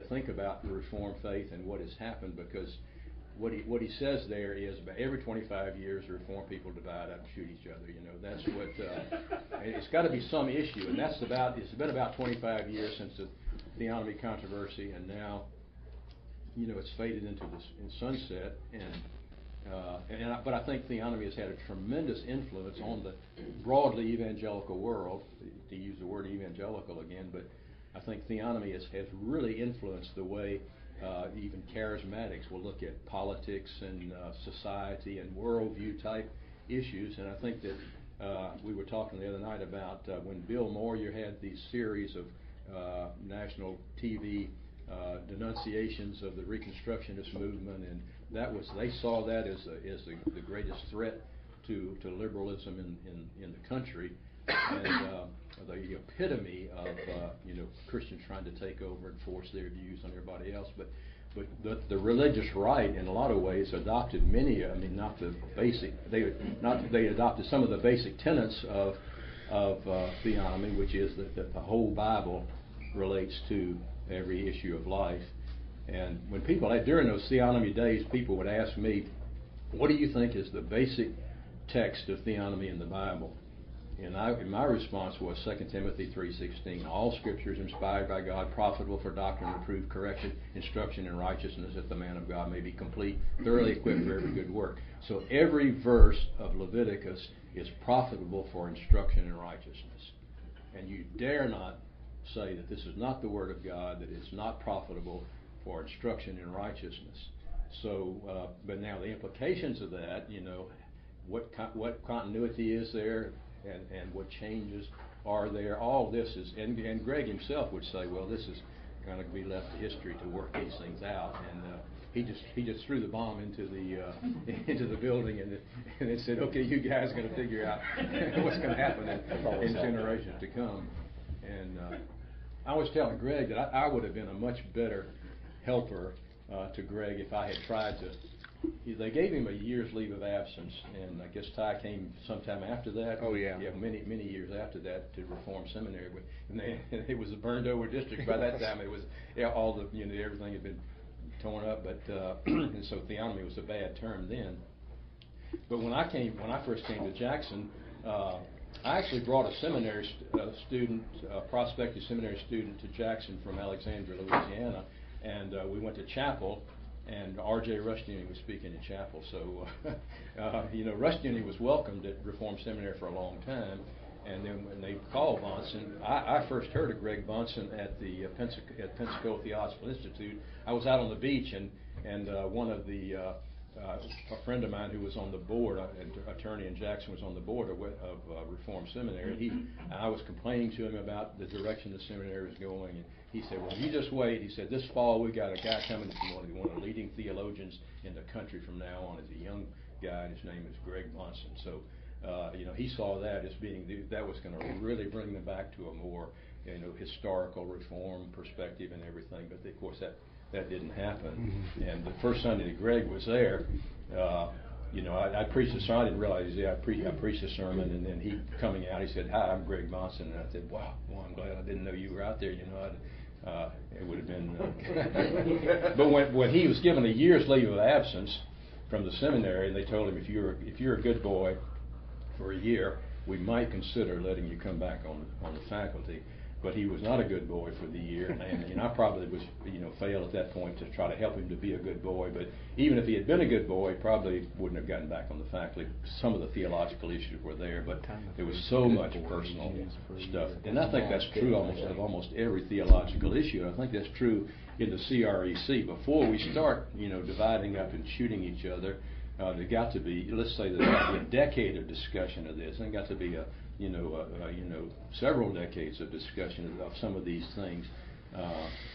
think about the Reformed faith and what has happened, because what he says there is about every 25 years the Reformed people divide up and shoot each other. That's what it's got to be some issue, and it's been about 25 years since the theonomy controversy, and now it's faded into the sunset, but I think theonomy has had a tremendous influence on the broadly evangelical world, to use the word evangelical again, but I think theonomy has really influenced the way even charismatics will look at politics and society and worldview type issues. And I think that we were talking the other night about when Bill Moyer had these series of national TV denunciations of the Reconstructionist movement, and they saw that as the greatest threat to liberalism in the country, and the epitome of Christians trying to take over and force their views on everybody else. But the religious right, in a lot of ways, adopted many. I mean, not the basic. They adopted some of the basic tenets of theonomy, which is that the whole Bible relates to every issue of life. And when during those theonomy days, people would ask me, "What do you think is the basic text of theonomy in the Bible?" And my response was 2 Timothy 3:16. All Scripture is inspired by God, profitable for doctrine, reproof, correction, instruction in righteousness, that the man of God may be complete, thoroughly equipped for every good work. So every verse of Leviticus is profitable for instruction in righteousness. And you dare not say that this is not the Word of God, that it's not profitable for instruction in righteousness. So, but now the implications of that, what continuity is there? And what changes are there? All this is, and Greg himself would say, well, this is going to be left to history to work these things out. And he just threw the bomb into the building, and it said, okay, you guys are going to figure out what's going to happen in generations to come. And I was telling Greg that I would have been a much better helper to Greg if I had tried to. They gave him a year's leave of absence, and I guess Ty came sometime after that. Oh yeah, many years after that to Reform Seminary. And it was a burned over district by that time. It was all the everything had been torn up, but and so theonomy was a bad term then. But when I first came to Jackson, I actually brought a seminary student, a prospective seminary student to Jackson from Alexandria, Louisiana, and we went to chapel. And R.J. Rushdoony was speaking in chapel. So, Rushdoony was welcomed at Reformed Seminary for a long time. And then when they called Bahnsen, I first heard of Greg Bahnsen at Pensacola Theological Institute. I was out on the beach, and one of a friend of mine who was on the board, an attorney in Jackson, was on the board of Reformed Seminary. I was complaining to him about the direction the seminary was going, and he said, well, you just wait. He said, this fall we got a guy coming from one of the leading theologians in the country from now on. As a young guy, and his name is Greg Bahnsen. So, he saw that as being that was going to really bring them back to a more, historical reform perspective and everything. But of course that didn't happen. Mm-hmm. And the first Sunday that Greg was there, I preached a sermon. I didn't realize I preached a sermon, and then he coming out, he said, "Hi, I'm Greg Bahnsen." And I said, "Wow, well, I'm glad I didn't know you were out there." It would have been. But when he was given a year's leave of absence from the seminary, and they told him, if you're a good boy for a year, we might consider letting you come back on the faculty. But he was not a good boy for the year, and I probably was, failed at that point to try to help him to be a good boy. But even if he had been a good boy, he probably wouldn't have gotten back on the faculty. Some of the theological issues were there, but there was so much personal stuff. And I think that's true of almost every theological issue. I think that's true in the CREC. Before we start, dividing up and shooting each other, there got to be, let's say, there got to be a decade of discussion of this, and got to be several decades of discussion of some of these things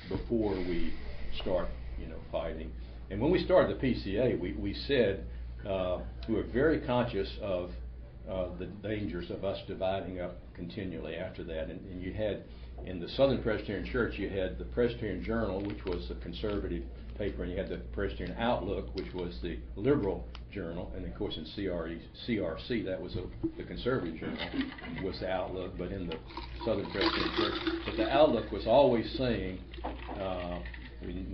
before we start, fighting. And when we started the PCA, we said we were very conscious of the dangers of us dividing up continually after that. And you had, in the Southern Presbyterian Church, you had the Presbyterian Journal, which was the conservative paper, and you had the Presbyterian Outlook, which was the liberal journal, and of course in CRC, that was the conservative journal, was the Outlook, but in the Southern Presbyterian Church. But the Outlook was always saying,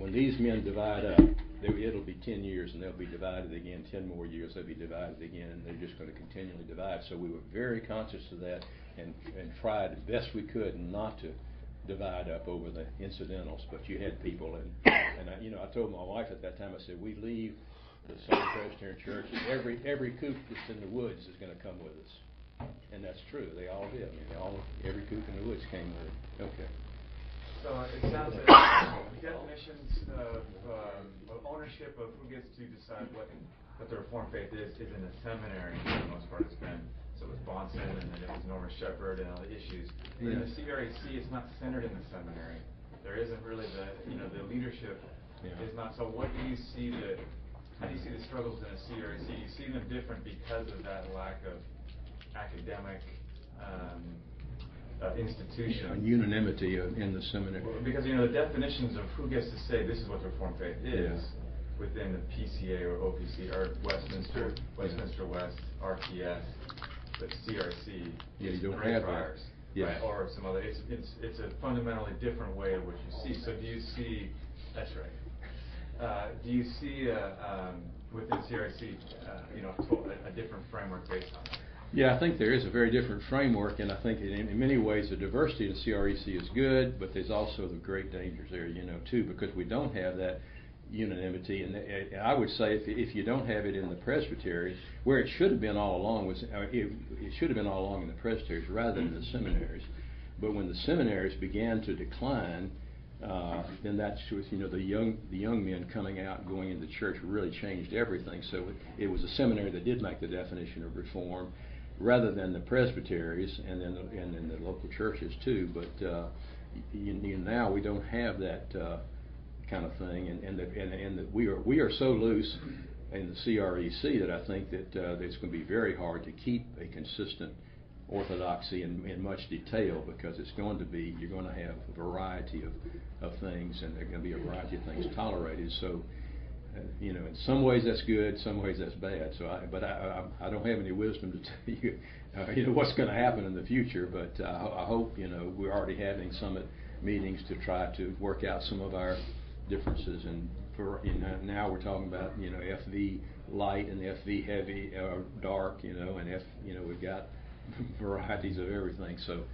when these men divide up, it'll be 10 years and they'll be divided again, 10 more years they'll be divided again, and they're just going to continually divide. So we were very conscious of that and tried the best we could not to divide up over the incidentals. But you had people, and I told my wife at that time, I said, we leave the Southern Presbyterian Church, every kook that's in the woods is going to come with us. And that's true. They all did. I mean, every kook in the woods came with it. Okay. So it sounds like definitions of ownership of who gets to decide what the Reformed faith is in a seminary for the most part. It's been, so it was Bahnsen, and then it was Norman Shepherd and all the issues. In the CREC, it's not centered in the seminary. There isn't really the leadership is not. So what do you see how do you see the struggles in a CREC? Do you see them different because of that lack of academic institution? Unanimity in the seminary. Because the definitions of who gets to say this is what the Reformed faith is within the PCA or OPC or Westminster West, RTS, but CRC. Yeah, you don't have that. Right, or some other. It's a fundamentally different way of what you see. So do you see? That's right. Do you see within CRC, a different framework based on that? Yeah, I think there is a very different framework, and I think in many ways the diversity of CREC is good, but there's also the great dangers there, too, because we don't have that unanimity. And I would say if you don't have it in the presbyteries, where it should have been all along it should have been all along in the presbyteries rather than the seminaries. But when the seminaries began to decline, then that's the young men coming out and going into church really changed everything. So it was a seminary that did make the definition of reform, rather than the presbyteries and then the local churches too. But now we don't have that kind of thing, and we are so loose in the CREC that I think that it's going to be very hard to keep a consistent orthodoxy in much detail, because you're going to have a variety of things, and there are going to be a variety of things tolerated. So in some ways that's good, some ways that's bad. So I don't have any wisdom to tell you what's going to happen in the future, but I hope we're already having summit meetings to try to work out some of our differences, and now we're talking about FV light and FV heavy, dark, and we've got varieties of everything. So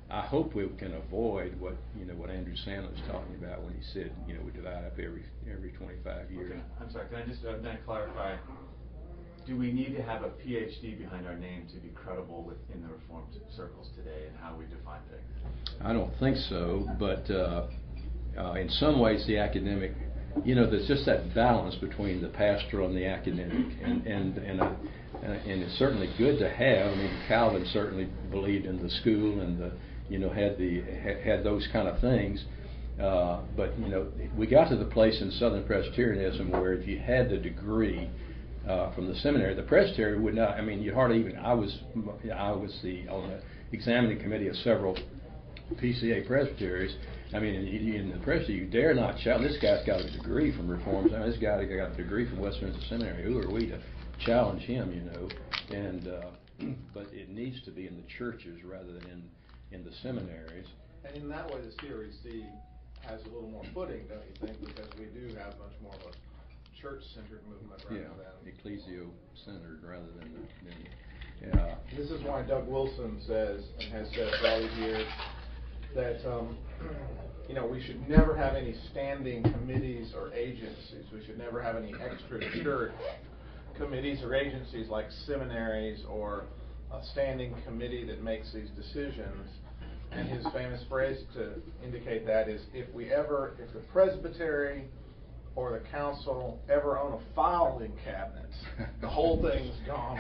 I hope we can avoid what Andrew Sandler was talking about when he said we divide up every 25 years. Okay. I'm sorry. Can I just then clarify? Do we need to have a PhD behind our name to be credible within the Reformed circles today and how we define things? I don't think so, but in some ways the academic, there's just that balance between the pastoral and the academic, and it's certainly good to have. I mean, Calvin certainly believed in the school and had those kind of things, but we got to the place in Southern Presbyterianism where if you had the degree from the seminary, the presbytery would not. I mean, you hardly even. I was on the examining committee of several PCA presbyteries. I mean, in the presbytery, you dare not challenge. This guy's got a degree from Reformed. This guy got a degree from Westminster Seminary. Who are we to challenge him? And but it needs to be in the churches rather than in the seminaries. And in that way, the CREC has a little more footing, don't you think? Because we do have much more of a church-centered movement rather than ecclesio-centered rather than. This is why Doug Wilson says, and has said for all these years, that we should never have any standing committees or agencies. We should never have any extra church committees or agencies like seminaries or a standing committee that makes these decisions. And his famous phrase to indicate that is, if the presbytery or the council ever own a filing cabinet, the whole thing's gone,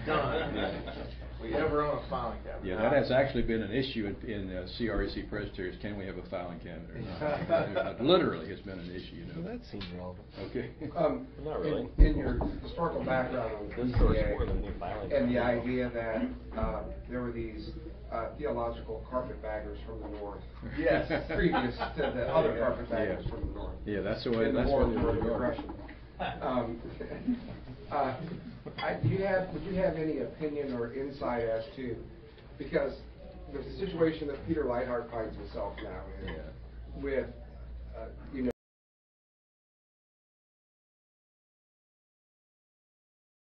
done. If we ever own a filing cabinet. Yeah, that has actually been an issue in CREC presbyteries. Can we have a filing cabinet or not? Literally, it's been an issue. Well, that seems relevant. Okay. Not really. In your historical background on the PCA and the idea that there were these theological carpetbaggers from the north. Yes. Previous to the other carpetbaggers from the north. Yeah, that's the way. In the That's war what for aggression. Would you have any opinion or insight as to, because there's a situation that Peter Leithart finds himself now in, with